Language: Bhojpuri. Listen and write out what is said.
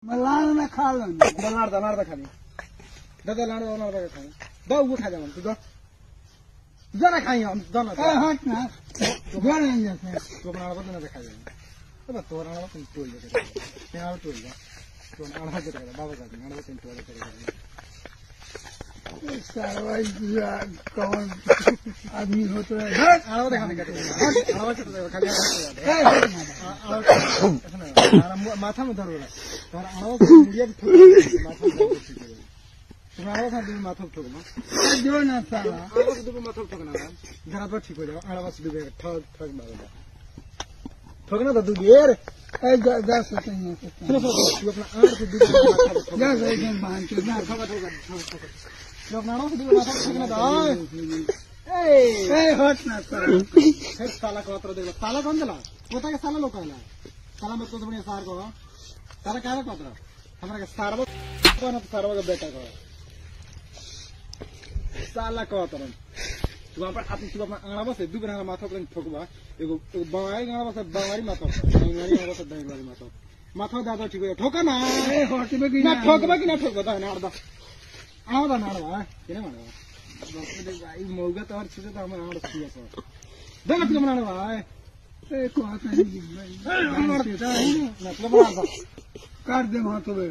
मैं लाड़ में खा लो लाड़ खाली दादा लाड़ खाई दो वो खा जाओ तू दो जरा खाई हम दोनों हट ना जोर नहीं जाते तो बना बदल ना खा जाए तो बस तोरा ना तुम तोड़ दे क्या तोड़ दे तो आड़ा के बाबा का ना तुम तोड़ दे सारा कौन आदमी होता है आड़ा देखा नहीं करते आड़ा से खाली माथा में दर्द हो रहा है और आड़ा को मुड़िया भी माथा में तुम्हारा साथ भी माथा ठोक ना जो ना साला आड़ा से भी माथा ठोकना है जरा तो ठीक हो जाओ आड़ा से भी ठोक मारेगा ठोकना तो दूर जा सकते हैं सुनो तू अपना आड़ से दूर जा सकते बांध के ना ठोका जो अपना आड़ा से दूर माथा ठोकना था ए हट ना साला फिर साला को अतर देखो साला कौन चला पोता के साला लोग कहला साला मत तो बढ़िया सार को साला क्या को अतर हमरा के सारवा कौन सारवा का बेटा को साला को अतर तू पर आती तू अपना आड़ा से दू बना माथा पर ठोकबा एगो बवाई गाड़ा से बवारी माथा बवारी गाड़ा से दही माथा माथा दादा ठीक हो ठोका ना ए हट में की ना ठोकबा कि ना ठोकबा ना आड़ा आड़ा ना आड़ा केने मारबा भाई मौगा तो और छुटे तो हम आड़ छिया सो देख तू बनाना भाई ए को आता नहीं भाई ना तो बना काट दे हाथ में